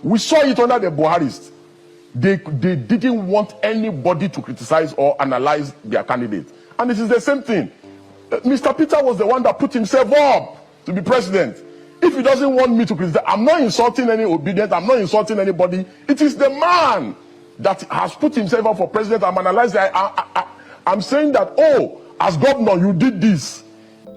We saw it under the Buharis. They didn't want anybody to criticize or analyze their candidate. And it is the same thing. Mr. Peter was the one that put himself up to be president. If he doesn't want me to criticize, I'm not insulting any obedient, I'm not insulting anybody. It is the man that has put himself up for president. I'm analyzing. I'm saying that, oh, as governor, you did this.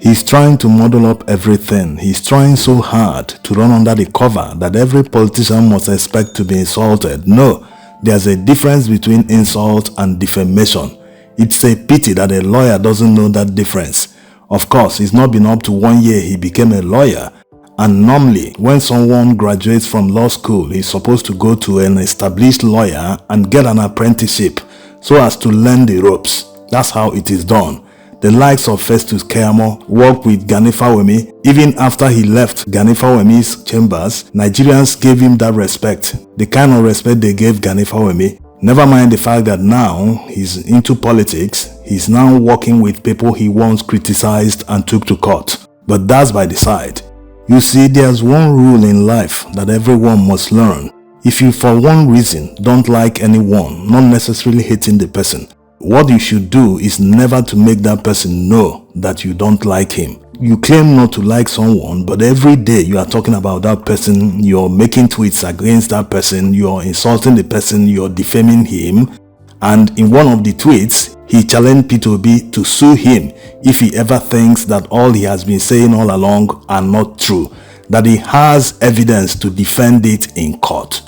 He's trying to model up everything. He's trying so hard to run under the cover that every politician must expect to be insulted. No, there's a difference between insult and defamation. It's a pity that a lawyer doesn't know that difference. Of course, it's not been up to 1 year he became a lawyer. And normally, when someone graduates from law school, he's supposed to go to an established lawyer and get an apprenticeship so as to learn the ropes. That's how it is done. The likes of Festus Keyamo worked with Gani Fawemi. Even after he left Gani Fawemi's chambers, Nigerians gave him that respect. The kind of respect they gave Gani Fawemi. Never mind the fact that now he's into politics, he's now working with people he once criticized and took to court. But that's by the side. You see, there's one rule in life that everyone must learn. If you for one reason don't like anyone, not necessarily hating the person, what you should do is never to make that person know that you don't like him. You claim not to like someone, but every day you are talking about that person, you're making tweets against that person, you're insulting the person, you're defaming him. And in one of the tweets, he challenged P2B to sue him if he ever thinks that all he has been saying all along are not true, that he has evidence to defend it in court.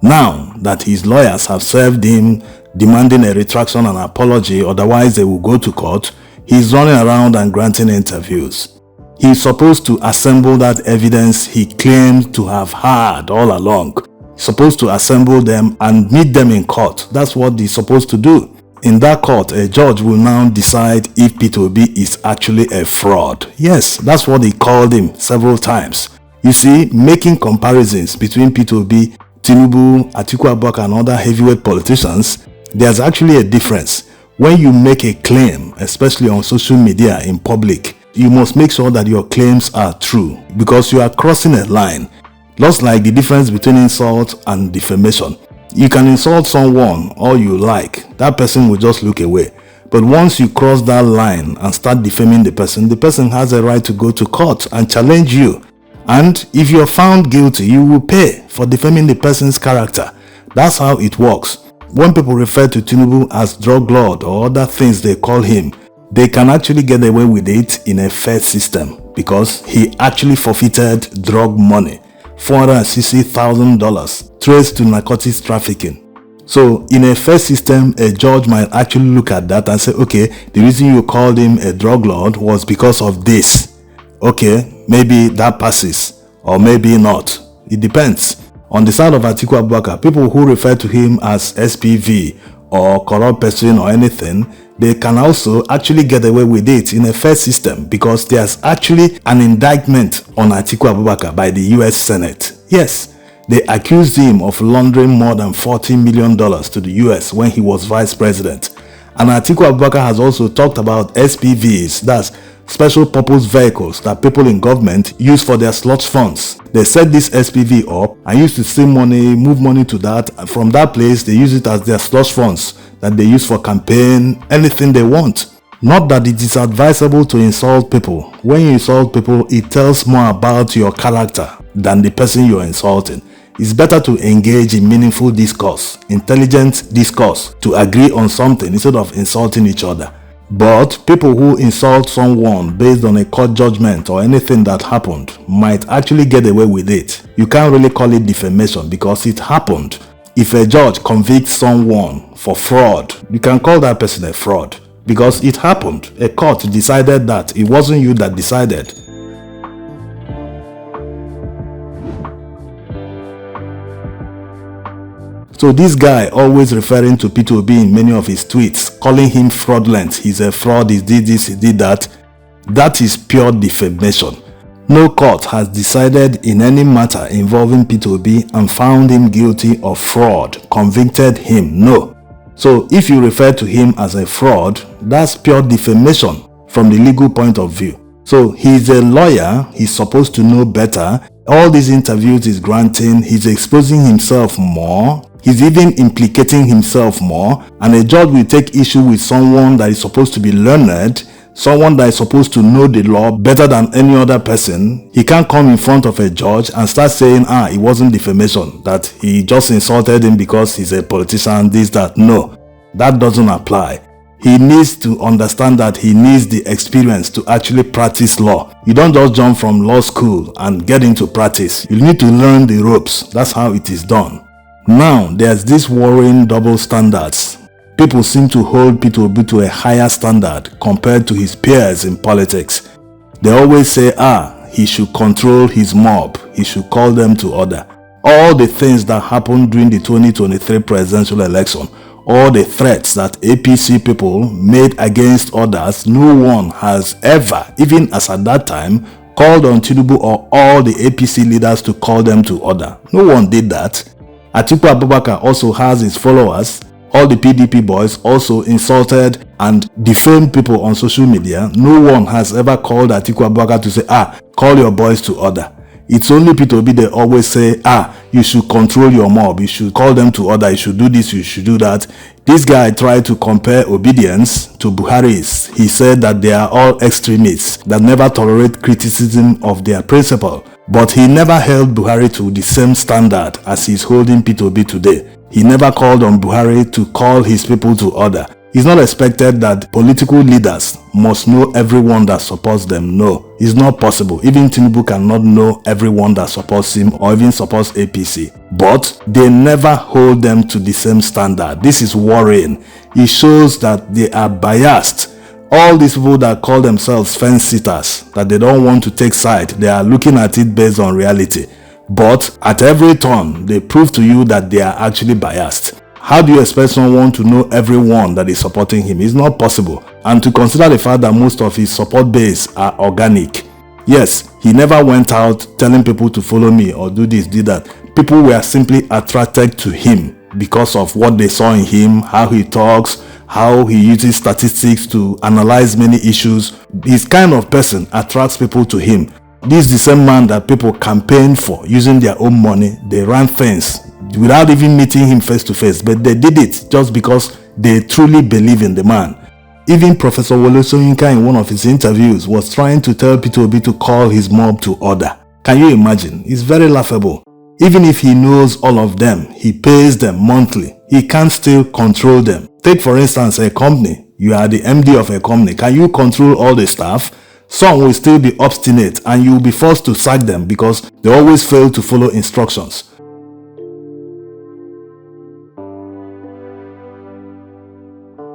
Now that his lawyers have served him demanding a retraction and apology, otherwise they will go to court, he's running around and granting interviews. He's supposed to assemble that evidence he claimed to have had all along. He's supposed to assemble them and meet them in court. That's what he's supposed to do. In that court, a judge will now decide if P2B is actually a fraud. Yes, that's what he called him several times. You see, making comparisons between P2B, Tinubu, Atiku Abubakar and other heavyweight politicians, there's actually a difference. When you make a claim, especially on social media in public, you must make sure that your claims are true because you are crossing a line. Just like the difference between insult and defamation. You can insult someone all you like, that person will just look away. But once you cross that line and start defaming the person has a right to go to court and challenge you. And if you're found guilty, you will pay for defaming the person's character. That's how it works. When people refer to Tinubu as drug lord or other things they call him, they can actually get away with it in a fair system because he actually forfeited drug money, $460,000, traced to narcotics trafficking. So in a fair system, a judge might actually look at that and say, okay, the reason you called him a drug lord was because of this. Okay, maybe that passes or maybe not. It depends. On the side of Atiku Abubakar, people who refer to him as SPV or corrupt person or anything, they can also actually get away with it in a fair system because there's actually an indictment on Atiku Abubakar by the US Senate. Yes, they accused him of laundering more than $40 million to the US when he was vice president. And Atiku Abubakar has also talked about SPVs, that's special purpose vehicles that people in government use for their slush funds. They set this SPV up and used to steal money, move money to that. And from that place, they use it as their slush funds that they use for campaign, anything they want. Not that it is advisable to insult people. When you insult people, it tells more about your character than the person you're insulting. It's better to engage in meaningful discourse, intelligent discourse, to agree on something instead of insulting each other. But people who insult someone based on a court judgment or anything that happened might actually get away with it. You can't really call it defamation because it happened. If a judge convicts someone for fraud, you can call that person a fraud because it happened. A court decided that. It wasn't you that decided. So this guy always referring to P2B in many of his tweets, calling him fraudulent, he's a fraud, he did this, he did that. That is pure defamation. No court has decided in any matter involving P2B and found him guilty of fraud, convicted him, no. So if you refer to him as a fraud, that's pure defamation from the legal point of view. So he's a lawyer, he's supposed to know better. All these interviews he's granting, he's exposing himself more. He's even implicating himself more, and a judge will take issue with someone that is supposed to be learned, someone that is supposed to know the law better than any other person. He can't come in front of a judge and start saying, it wasn't defamation, that he just insulted him because he's a politician, this, that. No, that doesn't apply. He needs to understand that he needs the experience to actually practice law. You don't just jump from law school and get into practice. You need to learn the ropes. That's how it is done. Now, there's this worrying double standards. People seem to hold Peter Obi to a higher standard compared to his peers in politics. They always say, he should control his mob. He should call them to order. All the things that happened during the 2023 presidential election, all the threats that APC people made against others, no one has ever, even as at that time, called on Tinubu or all the APC leaders to call them to order. No one did that. Atiku Abubakar also has his followers. All the PDP boys also insulted and defamed people on social media. No one has ever called Atiku Abubakar to say, call your boys to order. It's only Peter Obi they always say, you should control your mob, you should call them to order, you should do this, you should do that. This guy tried to compare obedience to Buhari's. He said that they are all extremists that never tolerate criticism of their principle. But he never held Buhari to the same standard as he's holding Peter Obi today. He never called on Buhari to call his people to order. It's not expected that political leaders must know everyone that supports them. No, it's not possible. Even Tinubu cannot know everyone that supports him or even supports APC. But they never hold them to the same standard. This is worrying. It shows that they are biased. All these people that call themselves fence-sitters, that they don't want to take side, they are looking at it based on reality. But at every turn, they prove to you that they are actually biased. How do you expect someone to know everyone that is supporting him? It's not possible. And to consider the fact that most of his support base are organic. Yes, he never went out telling people to follow me or do this, do that. People were simply attracted to him because of what they saw in him, how he talks, how he uses statistics to analyze many issues. This kind of person attracts people to him. This is the same man that people campaigned for using their own money. They ran things without even meeting him face to face, but they did it just because they truly believe in the man. Even Professor Wole Soyinka in one of his interviews was trying to tell Peter Obi to call his mob to order. Can you imagine? It's very laughable. Even if he knows all of them, he pays them monthly, he can't still control them. Take for instance a company. You are the MD of a company. Can you control all the staff? Some will still be obstinate and you will be forced to sack them because they always fail to follow instructions.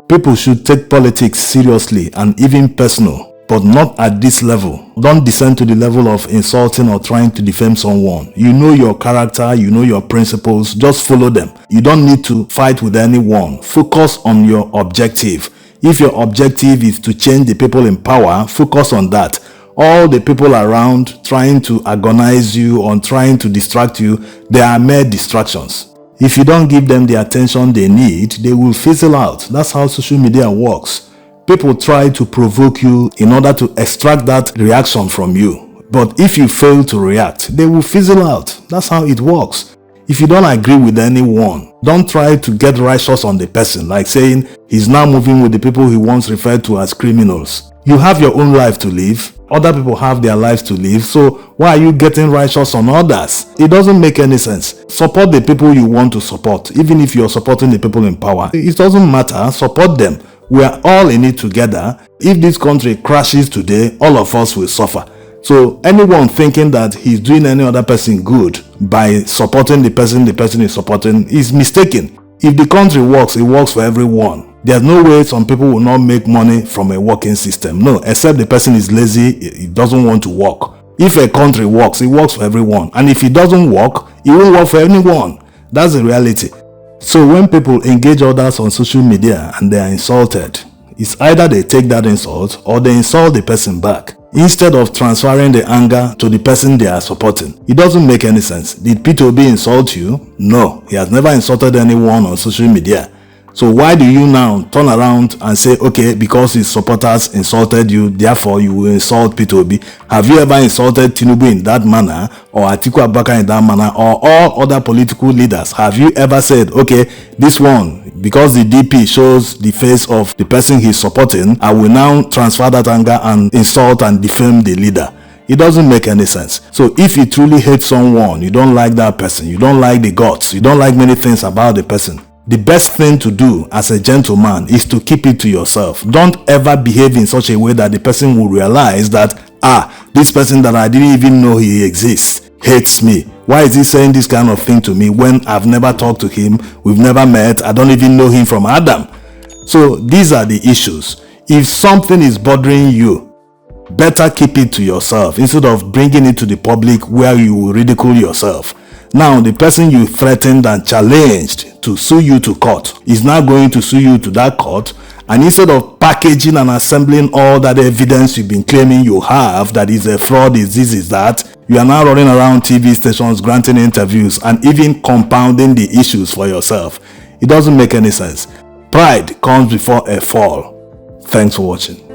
People should take politics seriously and even personal, but not at this level. Don't descend to the level of insulting or trying to defame someone. You know your character, you know your principles, just follow them. You don't need to fight with anyone. Focus on your objective. If your objective is to change the people in power, focus on that. All the people around trying to agonize you or trying to distract you, they are mere distractions. If you don't give them the attention they need, they will fizzle out. That's how social media works. People try to provoke you in order to extract that reaction from you. But if you fail to react, they will fizzle out. That's how it works. If you don't agree with anyone, don't try to get righteous on the person, like saying he's now moving with the people he once referred to as criminals. You have your own life to live. Other people have their lives to live. So why are you getting righteous on others? It doesn't make any sense. Support the people you want to support. Even if you're supporting the people in power, it doesn't matter. Support them. We are all in it together. If this country crashes today, all of us will suffer. So anyone thinking that he's doing any other person good by supporting the person is supporting is mistaken. If the country works, it works for everyone. There's no way some people will not make money from a working system. No, except the person is lazy, he doesn't want to work. If a country works, it works for everyone. And if it doesn't work, it won't work for anyone. That's the reality. So when people engage others on social media and they are insulted, it's either they take that insult or they insult the person back, instead of transferring the anger to the person they are supporting. It doesn't make any sense. Did Peter Obi insult you? No, he has never insulted anyone on social media. So why do you now turn around and say, okay, because his supporters insulted you, therefore you will insult Peter Obi? Have you ever insulted Tinubu in that manner, or Atiku Abubakar in that manner, or all other political leaders? Have you ever said, okay, this one, because the DP shows the face of the person he's supporting, I will now transfer that anger and insult and defame the leader? It doesn't make any sense. So if you truly hate someone, you don't like that person, you don't like the guts, you don't like many things about the person, the best thing to do as a gentleman is to keep it to yourself. Don't ever behave in such a way that the person will realize that, this person that I didn't even know he exists hates me. Why is he saying this kind of thing to me when I've never talked to him, we've never met, I don't even know him from Adam? So these are the issues. If something is bothering you, better keep it to yourself instead of bringing it to the public where you will ridicule yourself. Now, the person you threatened and challenged to sue you to court is now going to sue you to that court, and instead of packaging and assembling all that evidence you've been claiming you have, that is a fraud, is this, is that, you are now running around TV stations granting interviews and even compounding the issues for yourself. It doesn't make any sense. Pride comes before a fall. Thanks for watching.